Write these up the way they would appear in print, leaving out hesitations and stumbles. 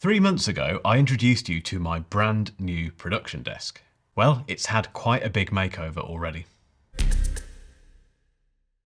3 months ago, I introduced you to my brand new production desk. Well, it's had quite a big makeover already.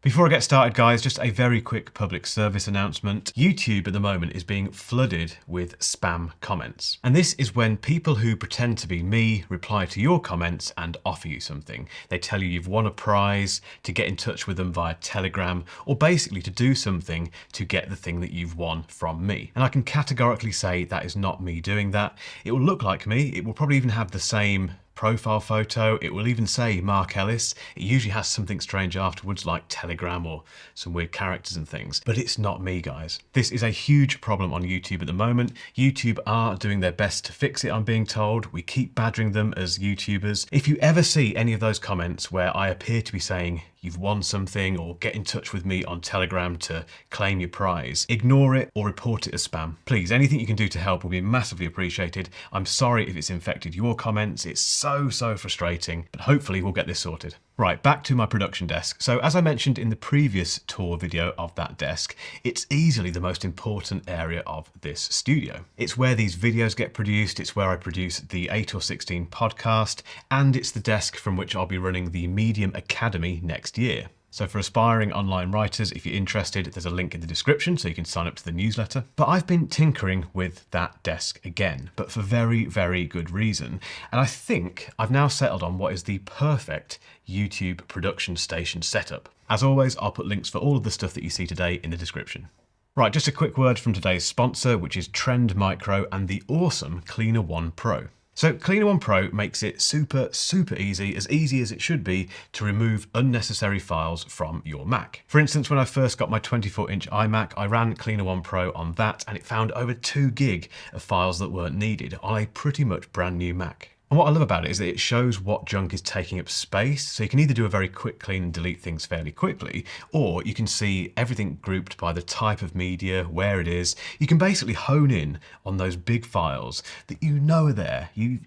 Before I get started, guys, just a very quick public service announcement. YouTube at the moment is being flooded with spam comments. And this is when people who pretend to be me reply to your comments and offer you something. They tell you you've won a prize, to get in touch with them via Telegram, or basically to do something to get the thing that you've won from me. And I can categorically say that is not me doing that. It will look like me. It will probably even have the same profile photo. It will even say Mark Ellis. It usually has something strange afterwards like Telegram or some weird characters and things, but it's not me, guys. This is a huge problem on YouTube at the moment. YouTube are doing their best to fix it, I'm being told. We keep badgering them as YouTubers. If you ever see any of those comments where I appear to be saying you've won something or get in touch with me on Telegram to claim your prize, ignore it or report it as spam. Please, anything you can do to help will be massively appreciated. I'm sorry if it's infected your comments. It's so frustrating, but hopefully we'll get this sorted. Right, back to my production desk. So as I mentioned in the previous tour video of that desk, it's easily the most important area of this studio. It's where these videos get produced, it's where I produce the 8 or 16 podcast, and it's the desk from which I'll be running the Medium Academy next year. So for aspiring online writers, if you're interested, there's a link in the description so you can sign up to the newsletter. But I've been tinkering with that desk again, but for very good reason. And I think I've now settled on what is the perfect YouTube production station setup. As always, I'll put links for all of the stuff that you see today in the description. Right, just a quick word from today's sponsor, which is Trendmicro and the awesome Cleaner One Pro. So Cleaner One Pro makes it super easy as it should be, to remove unnecessary files from your Mac. For instance, when I first got my 24-inch iMac, I ran Cleaner One Pro on that and it found over 2 gig of files that weren't needed on a pretty much brand new Mac. And what I love about it is that it shows what junk is taking up space. So you can either do a very quick clean and delete things fairly quickly, or you can see everything grouped by the type of media, where it is. You can basically hone in on those big files that you know are there. You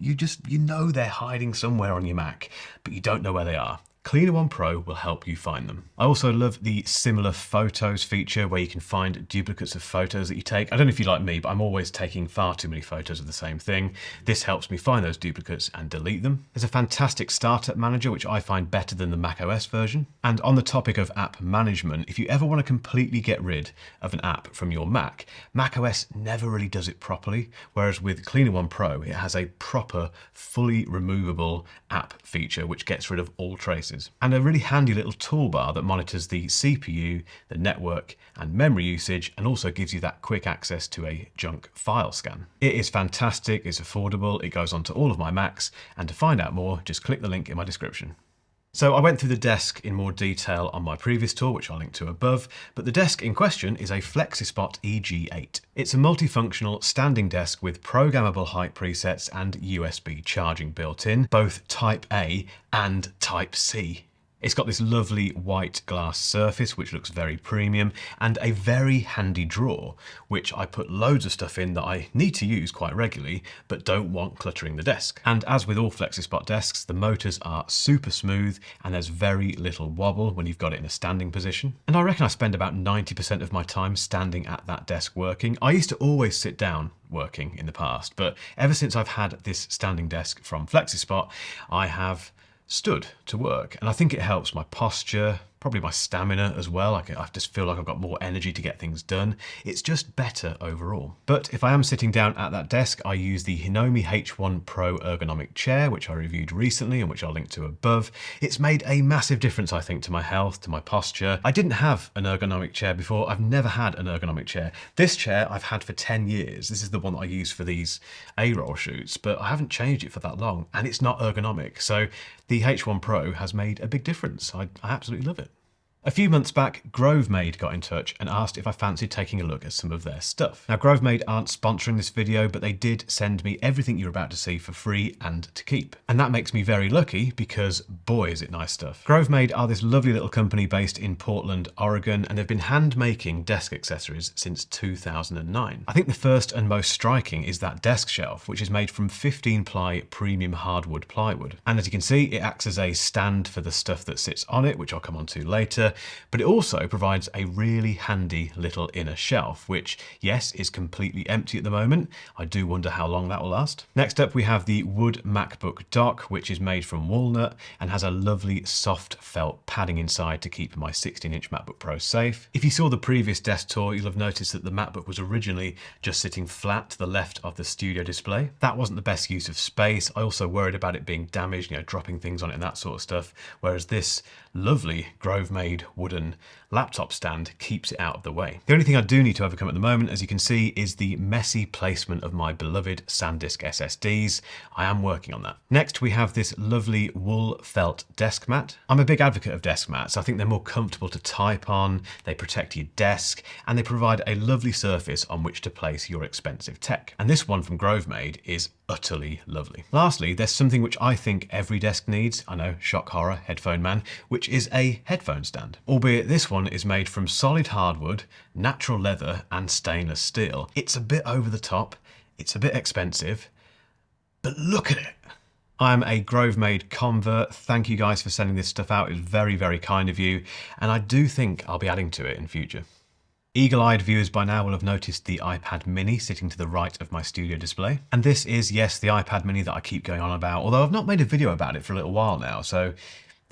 know they're hiding somewhere on your Mac, but you don't know where they are. Cleaner One Pro will help you find them. I also love the similar photos feature where you can find duplicates of photos that you take. I don't know if you're like me, but I'm always taking far too many photos of the same thing. This helps me find those duplicates and delete them. There's a fantastic startup manager, which I find better than the macOS version. And on the topic of app management, if you ever want to completely get rid of an app from your Mac, macOS never really does it properly. Whereas with Cleaner One Pro, it has a proper, fully removable app feature, which gets rid of all traces. And a really handy little toolbar that monitors the CPU, the network and memory usage, and also gives you that quick access to a junk file scan. It is fantastic, it's affordable, it goes onto all of my Macs, and to find out more, just click the link in my description. So I went through the desk in more detail on my previous tour, which I'll link to above, but the desk in question is a FlexiSpot EG8. It's a multifunctional standing desk with programmable height presets and USB charging built in, both Type A and Type C. It's got this lovely white glass surface, which looks very premium, and a very handy drawer, which I put loads of stuff in that I need to use quite regularly, but don't want cluttering the desk. And as with all FlexiSpot desks, the motors are super smooth and there's very little wobble when you've got it in a standing position. And I reckon I spend about 90% of my time standing at that desk working. I used to always sit down working in the past, but ever since I've had this standing desk from FlexiSpot, I have stood to work, and I think it helps my posture, probably my stamina as well. I just feel like I've got more energy to get things done. It's just better overall. But if I am sitting down at that desk, I use the Hinomi H1 Pro ergonomic chair, which I reviewed recently and which I'll link to above. It's made a massive difference, I think, to my health, to my posture. I didn't have an ergonomic chair before. I've never had an ergonomic chair. This chair I've had for 10 years. This is the one that I use for these A-roll shoots, but I haven't changed it for that long, and it's not ergonomic. So the H1 Pro has made a big difference. I absolutely love it. A few months back, Grovemade got in touch and asked if I fancied taking a look at some of their stuff. Now, Grovemade aren't sponsoring this video, but they did send me everything you're about to see for free and to keep. And that makes me very lucky because, boy, is it nice stuff. Grovemade are this lovely little company based in Portland, Oregon, and they've been hand-making desk accessories since 2009. I think the first and most striking is that desk shelf, which is made from 15-ply premium hardwood plywood. And as you can see, it acts as a stand for the stuff that sits on it, which I'll come on to later. but it also provides a really handy little inner shelf, which, yes, is completely empty at the moment. I do wonder how long that will last. Next up, we have the wood MacBook dock, which is made from walnut and has a lovely soft felt padding inside to keep my 16-inch MacBook Pro safe. If you saw the previous desk tour, you'll have noticed that the MacBook was originally just sitting flat to the left of the studio display. That wasn't the best use of space. I also worried about it being damaged, dropping things on it and that sort of stuff, whereas this lovely Grovemade wooden laptop stand keeps it out of the way. The only thing I do need to overcome at the moment, as you can see, is the messy placement of my beloved SanDisk SSDs. I am working on that. Next, we have this lovely wool felt desk mat. I'm a big advocate of desk mats. I think they're more comfortable to type on, they protect your desk, and they provide a lovely surface on which to place your expensive tech. And this one from Grovemade is utterly lovely. Lastly, there's something which I think every desk needs. I know, shock horror, headphone man, which is a headphone stand. Albeit this one is made from solid hardwood, natural leather, and stainless steel. It's a bit over the top, it's a bit expensive, but look at it. I'm a Grovemade convert. Thank you guys for sending this stuff out. It's very, very kind of you, and I do think I'll be adding to it in future. Eagle-eyed viewers by now will have noticed the iPad mini sitting to the right of my studio display. And this is, yes, the iPad mini that I keep going on about, although I've not made a video about it for a little while now, so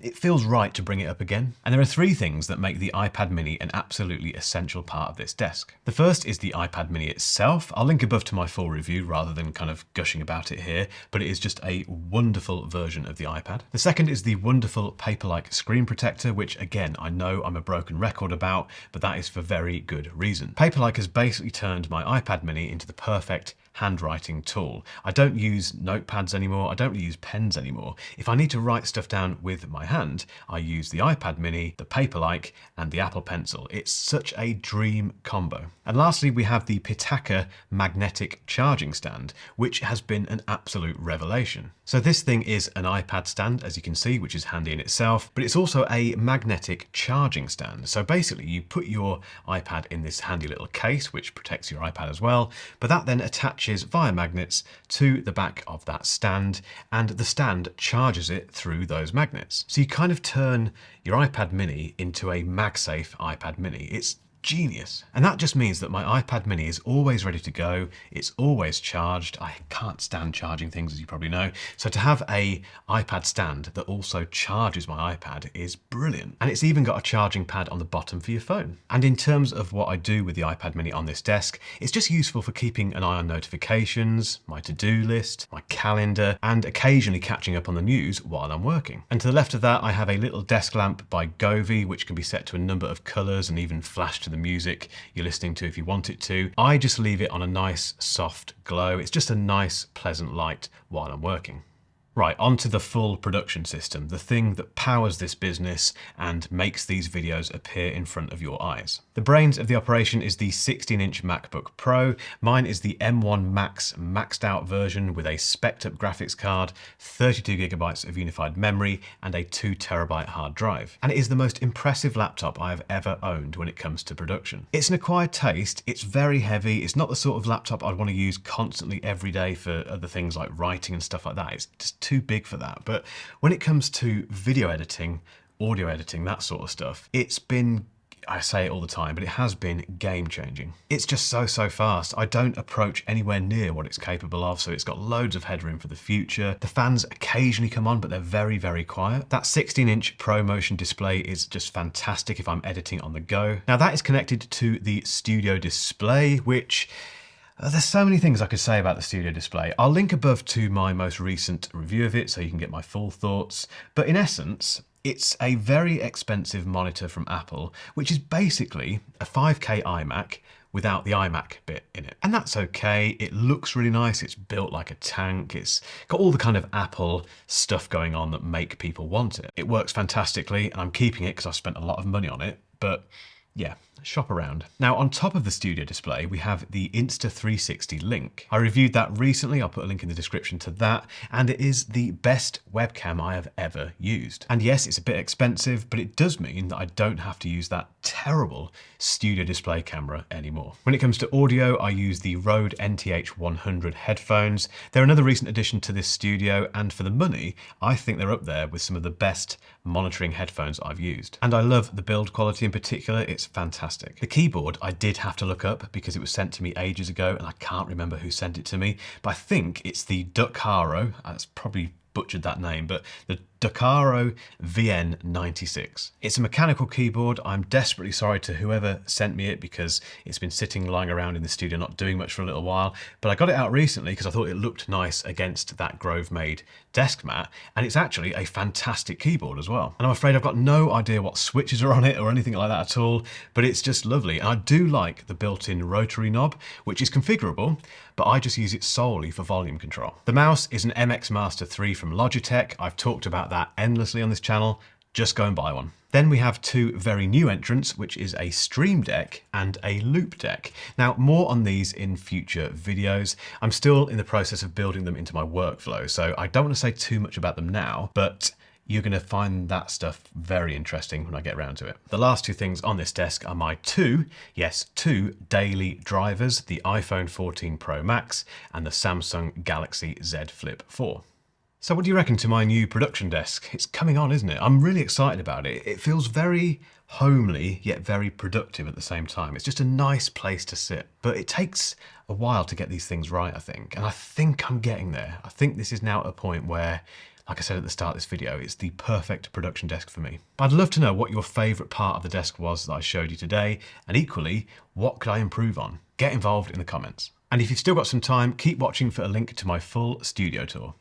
it feels right to bring it up again. And there are three things that make the iPad mini an absolutely essential part of this desk. The first is the iPad mini itself. I'll link above to my full review rather than kind of gushing about it here, but it is just a wonderful version of the iPad. The second is the wonderful paper-like screen protector, which again, I know I'm a broken record about, but that is for very good reason. Paper-like has basically turned my iPad mini into the perfect handwriting tool. I don't use notepads anymore. I don't really use pens anymore. If I need to write stuff down with my hand, I use the iPad mini, the Paperlike, and the Apple Pencil. It's such a dream combo. And lastly, we have the Pitaka magnetic charging stand, which has been an absolute revelation. So this thing is an iPad stand, as you can see, which is handy in itself, but it's also a magnetic charging stand. So basically you put your iPad in this handy little case, which protects your iPad as well, but that then attaches via magnets to the back of that stand, and the stand charges it through those magnets. So you kind of turn your iPad mini into a MagSafe iPad mini. It's genius. And that just means that my iPad mini is always ready to go. It's always charged. I can't stand charging things, as you probably know. So to have a iPad stand that also charges my iPad is brilliant. And it's even got a charging pad on the bottom for your phone. And in terms of what I do with the iPad mini on this desk, it's just useful for keeping an eye on notifications, my to-do list, my calendar, and occasionally catching up on the news while I'm working. And to the left of that, I have a little desk lamp by Govee, which can be set to a number of colors and even flash to the music you're listening to if you want it to. I just leave it on a nice soft glow. It's just a nice pleasant light while I'm working. Right, onto the full production system, the thing that powers this business and makes these videos appear in front of your eyes. The brains of the operation is the 16-inch MacBook Pro. Mine is the M1 Max maxed out version with a spec'd up graphics card, 32 gigabytes of unified memory, and a 2 terabyte hard drive. And it is the most impressive laptop I have ever owned when it comes to production. It's an acquired taste, it's very heavy, it's not the sort of laptop I'd want to use constantly every day for other things like writing and stuff like that. It's just too big for that. But when it comes to video editing, audio editing, that sort of stuff, it's been, I say it all the time, but it has been game changing. It's just so fast. I don't approach anywhere near what it's capable of, so it's got loads of headroom for the future. The fans occasionally come on, but they're very quiet. That 16-inch Pro Motion display is just fantastic if I'm editing on the go. Now that is connected to the Studio Display, which there's so many things I could say about the Studio Display. I'll link above to my most recent review of it so you can get my full thoughts. But in essence, it's a very expensive monitor from Apple, which is basically a 5K iMac without the iMac bit in it. And that's okay. It looks really nice. It's built like a tank. It's got all the kind of Apple stuff going on that make people want it. It works fantastically, and I'm keeping it because I've spent a lot of money on it. But Yeah, shop around. Now, on top of the studio display, we have the Insta360 Link. I reviewed that recently. I'll put a link in the description to that, and it is the best webcam I have ever used. And yes, it's a bit expensive, but it does mean that I don't have to use that terrible studio display camera anymore. When it comes to audio, I use the Rode NTH100 headphones. They're another recent addition to this studio, and for the money, I think they're up there with some of the best monitoring headphones I've used. And I love the build quality in particular. It's fantastic. The keyboard I did have to look up because it was sent to me ages ago and I can't remember who sent it to me, but I think it's the Ducaro. That's probably butchered that name, but the Ducaro VN96. It's a mechanical keyboard. I'm desperately sorry to whoever sent me it because it's been sitting lying around in the studio not doing much for a little while, but I got it out recently because I thought it looked nice against that Grovemade desk mat, and it's actually a fantastic keyboard as well. And I'm afraid I've got no idea what switches are on it or anything like that at all, but it's just lovely. And I do like the built-in rotary knob, which is configurable, but I just use it solely for volume control. The mouse is an MX Master 3 from Logitech. I've talked about that endlessly on this channel. Just go and buy one. Then we have two very new entrants, which is a Stream Deck and a Loop Deck. Now, more on these in future videos. I'm still in the process of building them into my workflow, so I don't want to say too much about them now, but you're going to find that stuff very interesting when I get around to it. The last two things on this desk are my two daily drivers, the iPhone 14 Pro Max and the Samsung Galaxy Z Flip 4. So what do you reckon to my new production desk? It's coming on, isn't it? I'm really excited about it. It feels very homely, yet very productive at the same time. It's just a nice place to sit. But it takes a while to get these things right, I think. And I think I'm getting there. I think this is now at a point where, like I said at the start of this video, it's the perfect production desk for me. I'd love to know what your favorite part of the desk was that I showed you today. And equally, what could I improve on? Get involved in the comments. And if you've still got some time, keep watching for a link to my full studio tour.